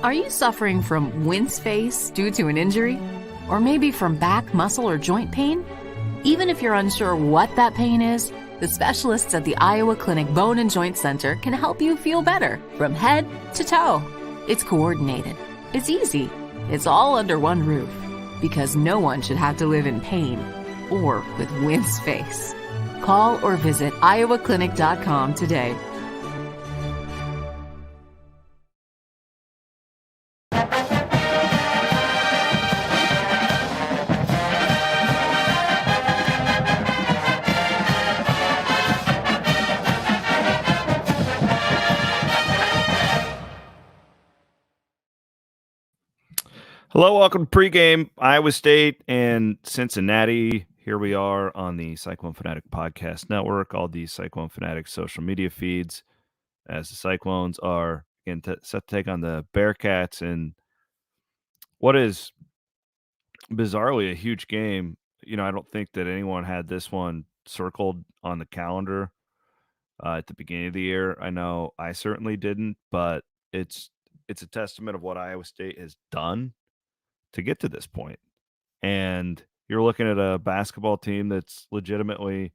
Are you suffering from wince face due to an injury? Or maybe from back, muscle, or joint pain? Even if you're unsure what that pain is, the specialists at the Iowa Clinic Bone and Joint Center can help you feel better from head to toe. It's coordinated. It's easy. It's all under one roof. Because no one should have to live in pain or with wince face. Call or visit iowaclinic.com today. Hello, welcome to Pregame, Iowa State and Cincinnati. Here we are on the Cyclone Fanatic Podcast Network, all these Cyclone Fanatic social media feeds, as the Cyclones are again set to take on the Bearcats in what is bizarrely a huge game. You know, I don't think that anyone had this one circled on the calendar at the beginning of the year. I know I certainly didn't, but it's a testament of what Iowa State has done to get to this point. And you're looking at a basketball team that's legitimately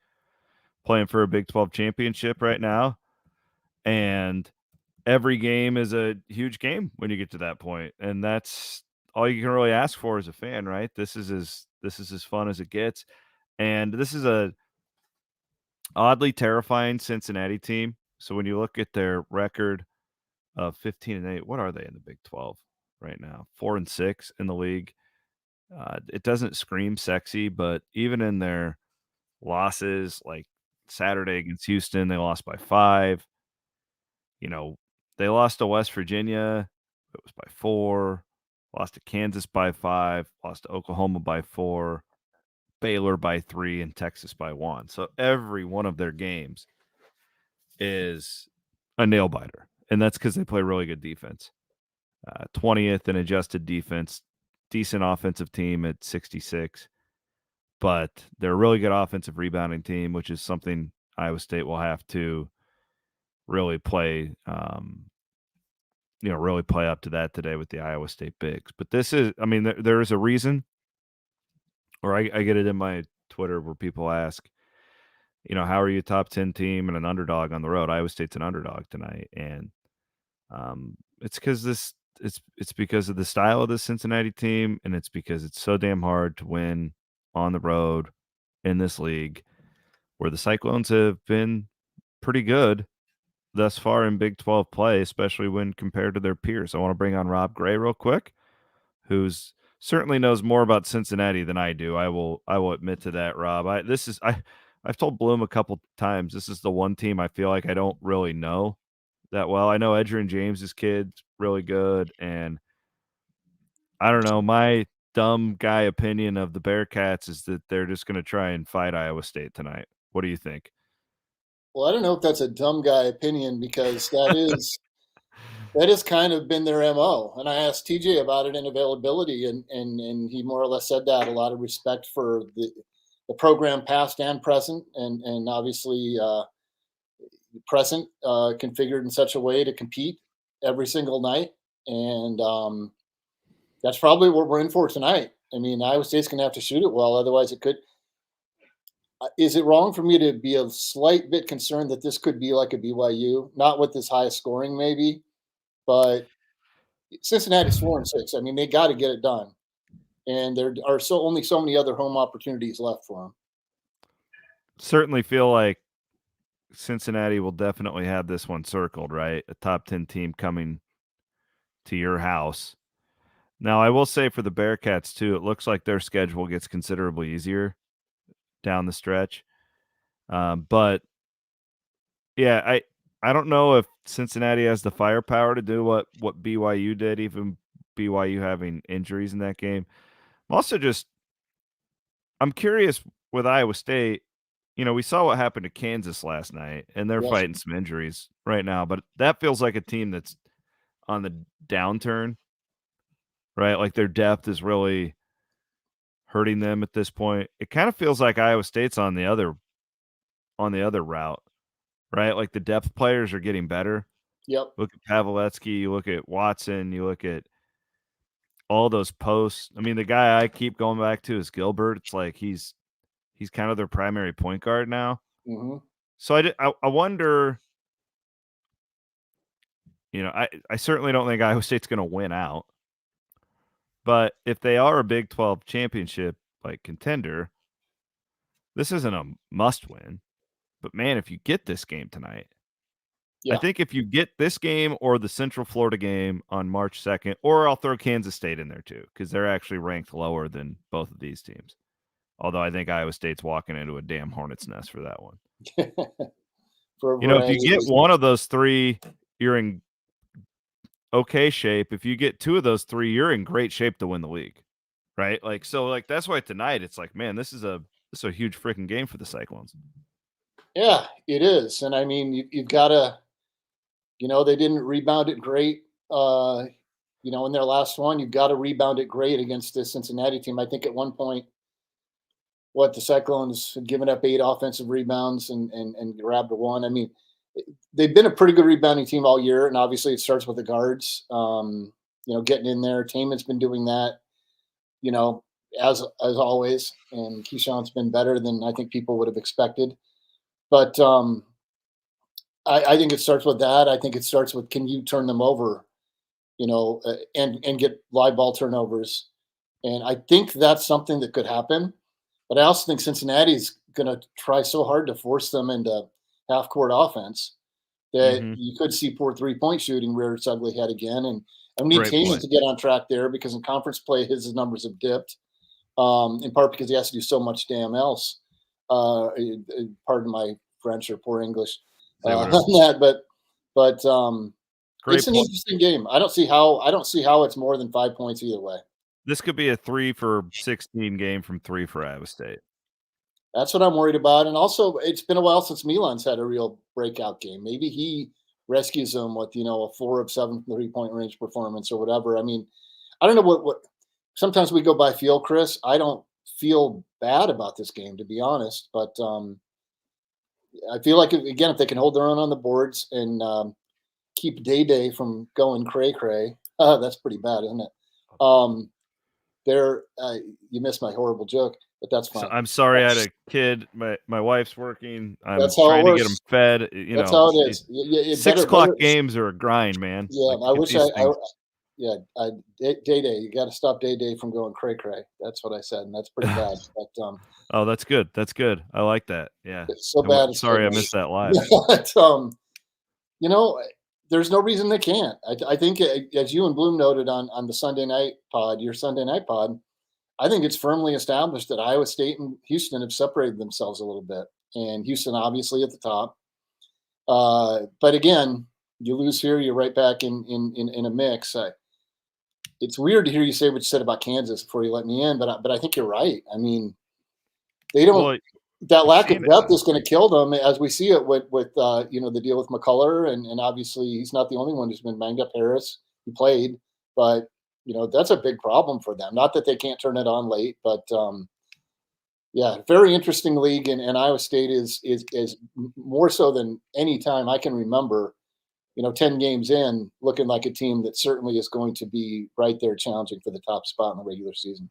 playing for a Big 12 championship right now. And every game is a huge game when you get to that point. And that's all you can really ask for as a fan, right? This is as fun as it gets. And this is a oddly terrifying Cincinnati team. So when you look at their record of 15-8, what are they in the Big 12 right now? 4-6 in the league. It doesn't scream sexy, but even in their losses, like Saturday against Houston, they lost by 5. You know, they lost to West Virginia. It was by 4. Lost to Kansas by 5. Lost to Oklahoma by 4. Baylor by 3 and Texas by 1. So every one of their games is a nail biter, and that's because they play really good defense. 20th in adjusted defense, decent offensive team at 66, but they're a really good offensive rebounding team, which is something Iowa State will have to really play, really play up to that today with the Iowa State Bigs. But this is, I mean, there is a reason, or I get it in my Twitter where people ask, how are you a top 10 team and an underdog on the road? Iowa State's an underdog tonight. And it's because it's because of the style of the Cincinnati team, and it's because it's so damn hard to win on the road in this league where the Cyclones have been pretty good thus far in Big 12 play, especially when compared to their peers. I want to bring on Rob Gray real quick, who's certainly knows more about Cincinnati than I do. I will admit to that, Rob. I've told Bloom a couple times, this is the one team I feel like I don't really know that well. I know Edgerrin James's kid's really good, and I don't know, my dumb guy opinion of the Bearcats is that they're just going to try and fight Iowa State tonight. What do you think? Well, I don't know if that's a dumb guy opinion, because that has kind of been their MO. And I asked TJ about it in availability, and he more or less said that. A lot of respect for the program past and present, and obviously present configured in such a way to compete every single night. And that's probably what we're in for tonight. I mean, Iowa State's going to have to shoot it well. Otherwise, it could. Is it wrong for me to be a slight bit concerned that this could be like a BYU? Not with this high scoring, maybe, but Cincinnati's 4-6. I mean, they got to get it done. And there are only so many other home opportunities left for them. Certainly feel like Cincinnati will definitely have this one circled, right? A top 10 team coming to your house. Now, I will say for the Bearcats, too, it looks like their schedule gets considerably easier down the stretch. But, yeah, I don't know if Cincinnati has the firepower to do what BYU did, even BYU having injuries in that game. I'm curious with Iowa State. We saw what happened to Kansas last night, and they're fighting some injuries right now. But that feels like a team that's on the downturn, right? Like their depth is really hurting them at this point. It kind of feels like Iowa State's on the other route, right? Like the depth players are getting better. Yep. Look at Pavlovetsky, you look at Watson, you look at all those posts. I mean, the guy I keep going back to is Gilbert. It's like he's kind of their primary point guard now. Mm-hmm. So I wonder, you know, I certainly don't think Iowa State's going to win out. But if they are a Big 12 championship like contender, this isn't a must win. But man, if you get this game tonight, Yeah. I think if you get this game or the Central Florida game on March 2nd, or I'll throw Kansas State in there too, because they're actually ranked lower than both of these teams. Although I think Iowa State's walking into a damn hornet's nest for that one. For a You know, if you variety of get reasons. one of those three, you're in okay shape. If you get two of those three, you're in great shape to win the league. Right? Like, so like that's why tonight it's like, man, this is a huge freaking game for the Cyclones. Yeah, it is. And I mean, you've got to, they didn't rebound it great. In their last one, you've got to rebound it great against this Cincinnati team. I think at one point, the Cyclones had given up 8 offensive rebounds and grabbed one. I mean, they've been a pretty good rebounding team all year, and obviously it starts with the guards. Getting in there. Taman's been doing that. As always, and Keyshawn's been better than I think people would have expected. But I think it starts with that. I think it starts with, can you turn them over, and get live ball turnovers. And I think that's something that could happen. But I also think Cincinnati's going to try so hard to force them into half court offense that you could see poor 3-point shooting rear its ugly head again. And I need Taman to get on track there, because in conference play, his numbers have dipped, in part because he has to do so much damn else. Pardon my French or poor English on that, but it's an interesting game. I don't see how it's more than 5 points either way. This could be a 3 for 16 game from 3 for Iowa State. That's what I'm worried about. And also, it's been a while since Milan's had a real breakout game. Maybe he rescues them with, a 4 of 7 3-point range performance or whatever. I mean, I don't know what sometimes we go by feel, Chris. I don't feel bad about this game, to be honest. But I feel like, if they can hold their own on the boards and keep Day from going cray-cray, that's pretty bad, isn't it? You missed my horrible joke, but that's fine. So I'm sorry, I had a kid. My wife's working. I'm That's how trying it to get works. him fed. That's how it is. 6 o'clock games are a grind, man. Yeah, like, I wish Day, you got to stop Day from going cray-cray. That's what I said, and that's pretty bad. But oh, that's good. That's good. I like that. Yeah. It's so bad. Sorry, I missed that live. But, there's no reason they can't. I think, as you and Bloom noted on the Sunday night pod, your Sunday night pod, I think it's firmly established that Iowa State and Houston have separated themselves a little bit, and Houston obviously at the top. But again, you lose here, you're right back in a mix. It's weird to hear you say what you said about Kansas before you let me in, but I think you're right. I mean, they don't. Well, that lack of depth is going to kill them, as we see it with the deal with McCullough, and obviously he's not the only one who's been banged up. Harris, he played, but that's a big problem for them. Not that they can't turn it on late, but very interesting league, and Iowa State is more so than any time I can remember. 10 games in, looking like a team that certainly is going to be right there challenging for the top spot in the regular season.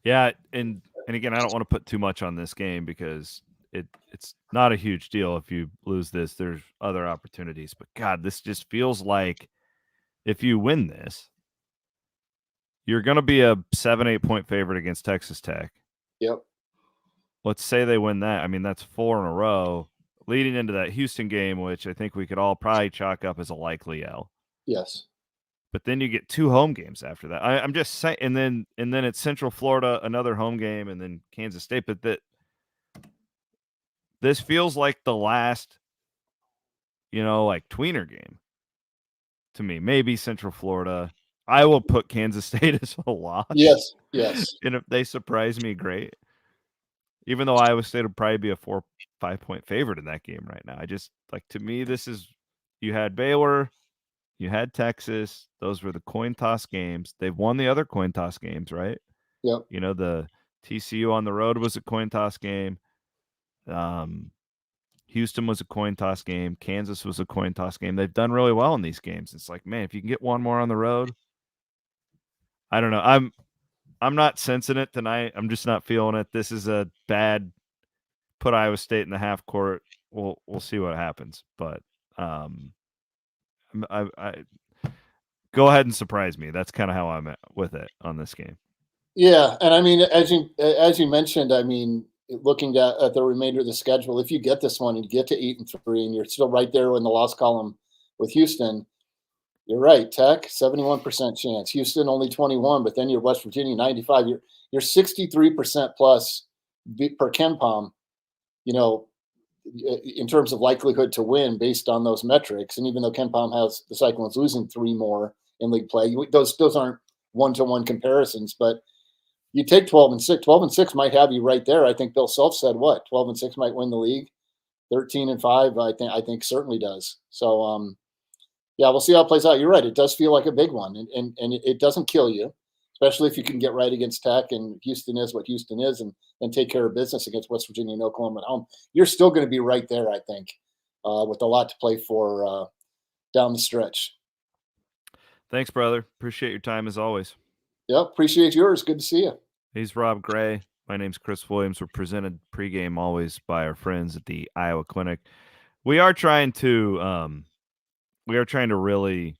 Yeah, and again, I don't want to put too much on this game because it's not a huge deal if you lose this. There's other opportunities, but God, this just feels like if you win this, you're going to be a 7-8 point favorite against Texas Tech. Yep. Let's say they win that. I mean, that's 4 in a row leading into that Houston game, which I think we could all probably chalk up as a likely L. Yes. But then you get 2 home games after that. I'm just saying, and then it's Central Florida, another home game, and then Kansas State. But this feels like the last, like tweener game to me. Maybe Central Florida. I will put Kansas State as a loss. Yes. And if they surprise me, great. Even though Iowa State would probably be a 4-5 point favorite in that game right now. I just, to me, you had Baylor, you had Texas. Those were the coin toss games. They've won the other coin toss games, right? Yep. The TCU on the road was a coin toss game. Houston was a coin toss game. Kansas was a coin toss game. They've done really well in these games. It's like, man, if you can get one more on the road, I don't know. I'm not sensing it tonight. I'm just not feeling it. This is a bad put Iowa State in the half court. We'll see what happens. But I go ahead and surprise me. That's kind of how I'm at with it on this game. Yeah, and I mean, as you mentioned, I mean, looking at the remainder of the schedule, if you get this one and you get to 8-3, and you're still right there in the loss column with Houston, you're right. Tech 71% chance. Houston only 21, but then you're West Virginia 95. You're 63% plus per KenPom. You know, in terms of likelihood to win based on those metrics, and even though KenPom has the Cyclones losing 3 more in league play, those aren't one-to-one comparisons, but you take 12-6. 12-6 might have you right there. I think Bill Self said 12-6 might win the league. 13-5, I think certainly does. So yeah, we'll see how it plays out. You're right. It does feel like a big one, and it doesn't kill you, especially if you can get right against Tech and Houston is what Houston is, and take care of business against West Virginia and Oklahoma at home. You're still going to be right there, I think, with a lot to play for down the stretch. Thanks, brother. Appreciate your time as always. Yep, appreciate yours. Good to see you. He's Rob Gray. My name's Chris Williams. We're presented pregame always by our friends at the Iowa Clinic. We are trying to really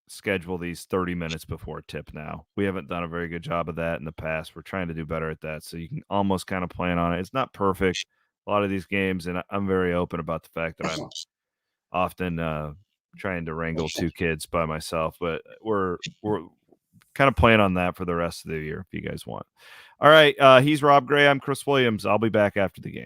schedule these 30 minutes before tip now. We haven't done a very good job of that in the past. We're trying to do better at that, so you can almost kind of plan on it. It's not perfect, a lot of these games, and I'm very open about the fact that I'm often trying to wrangle 2 kids by myself, but we're kind of plan on that for the rest of the year if you guys want. All right, he's Rob Gray. I'm Chris Williams. I'll be back after the game.